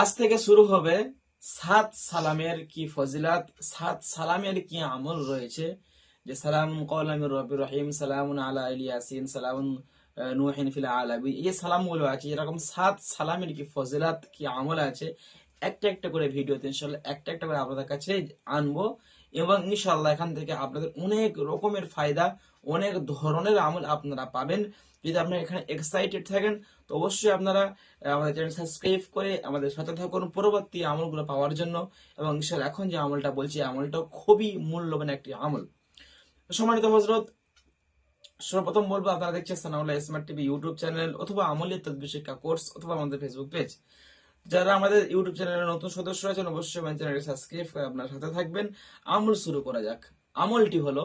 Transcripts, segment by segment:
আজ থেকে শুরু হবে সাত সালামের কি ফজিলাত, সাত সালামের কি আমল রয়েছে। যে সালাম কওলামির রব্বির রহিম, সালামুন আলা ইয়াসিন, সালামুন নূহিন ফিল আলামিন, এই সালামগুলো আছে, এরকম সাত সালামের কি ফজিলাত কি আমল আছে, একটা একটা করে ভিডিওতে ইনশাল্লাহ একটা একটা করে আপনাদের কাছে আনবো। এবং ইনশাল্লাহ এখান থেকে আপনাদের অনেক রকমের ফায়দা, অনেক ধরনের আমল আপনারা পাবেন। যদি আপনারা এখানে এক্সাইটেড থাকেন তো অবশ্যই আপনারা আমাদের চ্যানেল সাবস্ক্রাইব করে আমাদের সাথে থাকুন পরবর্তী আমলগুলো পাওয়ার জন্য। এবং ইনশাল্লাহ এখন যে আমলটা বলছি, আমলটা খুবই মূল্যবান একটি আমল। সম্মানিত হযরত, সর্বপ্রথম বলবো, আপনারা দেখছেন Sanaullah smart TV YouTube channel অথবা আমলিয়াত তাদবির শিক্ষা কোর্স অথবা আমাদের ফেসবুক পেজ। যারা আমাদের ইউটিউব চ্যানেলের নতুন সদস্য আছেন অবশ্যই আমাদের চ্যানেলটি সাবস্ক্রাইব করে আপনার সাথে থাকবেন। আমল শুরু করা যাক। আমলটি হলো,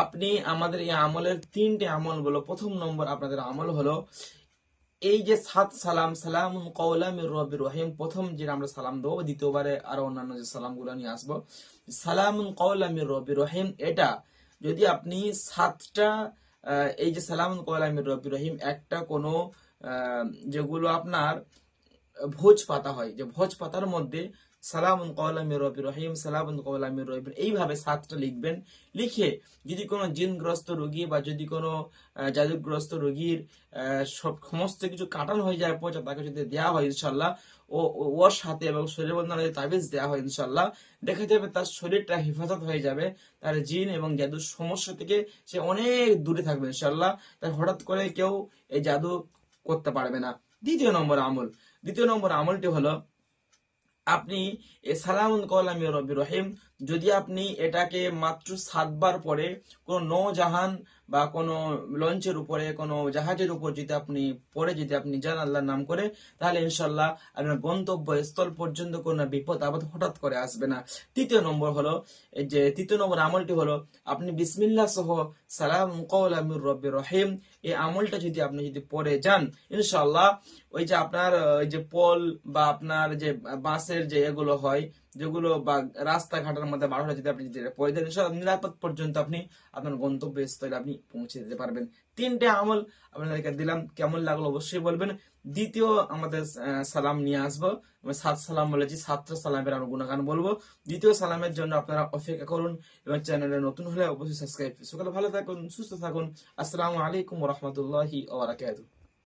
আপনি আমাদের এই আমলের তিনটে আমল বলো। প্রথম নম্বর আপনাদের আমল হলো এই যে সাত সালাম, সালামুন কওলাম মির রব্বির রহিম, প্রথম যে আমরা সালাম দেবো, দ্বিতীয়বারে আরো অন্যান্য যে সালামগুলো নিয়ে আসবো, সালামুন কওলাম মির রব্বির রহিম, এটা যদি আপনি সাতটা এই যে সালামুন কওলাম মির রব্বির রহিম, একটা কোনো যেগুলো আপনার ভোজ পাতা হয়, যে ভোজ পাতার মধ্যে সালামুন কওলাম মির রব্বির রহিম, সালামুন কওলাম মির রব্বির, এইভাবে সাতটা লিখবেন। লিখে যদি কোনো জিনগ্রস্ত রোগী বা যদি কোনো জাদুগ্রস্ত রোগীর সব সমস্ত কিছু কাটানো হয়ে যায়, পচা, তাকে যদি দেওয়া হয় ইনশাল্লাহ, ওর সাথে এবং শরীর বন্ধনে যদি তাবিজ দেওয়া হয় ইনশাল্লাহ, দেখা যাবে তার শরীরটা হেফাজত হয়ে যাবে, তার জিন এবং জাদুর সমস্যা থেকে সে অনেক দূরে থাকবে ইনশাল্লাহ। তাই হঠাৎ করে কেউ এই জাদু করতে পারবে না। দ্বিতীয় নম্বর আমলটি হলো, আপনি এ সালামুন কওলাম মির রব্বির রহিম, যদি আপনি এটাকে মাত্র 7 বার পরে কোন নৌজাহান বা কোন লঞ্চের উপরে, কোন জাহাজের উপর যদি আপনি পড়ে যদি আপনি যান আল্লাহর নাম করে, তাহলে ইনশাল্লাহ আপনার গন্তব্য স্থল পর্যন্ত কোনো বিপদ আপদ হঠাৎ করে আসবে না। তৃতীয় নম্বর আমলটি হলো, আপনি বিসমিল্লাহ সহ সালাম কওলাম মির রব্বির রহিম, এই আমলটা যদি আপনি যদি পড়ে যান ইনশাল্লাহ, ওই যে আপনার ওই যে পোল বা আপনার যে বাসের যে এগুলো হয়, যেগুলো বা রাস্তাঘাটের মধ্যে বার হলে যদি আপনি যেটা পড়ে যান ইনশাআল্লাহ নিরাপদ পর্যন্ত আপনি আপনার গন্তব্যস্থলে আপনি পৌঁছে যেতে পারবেন। তিনটে আমল আপনাদেরকে দিলাম, কেমন লাগলো অবশ্যই বলবেন। দ্বিতীয় আমাদের সালাম নিয়ে আসবো, আমি 7 সালাম বলেছি, 7টা সালামের আমি গুণগান বলবো। দ্বিতীয় সালামের জন্য আপনারা অপেক্ষা করুন এবং চ্যানেলে নতুন হলে অবশ্যই সাবস্ক্রাইব। সকালে ভালো থাকুন, সুস্থ থাকুন। আসসালামু আলাইকুম ওয়া রাহমাতুল্লাহি ওয়া বারাকাতুহু।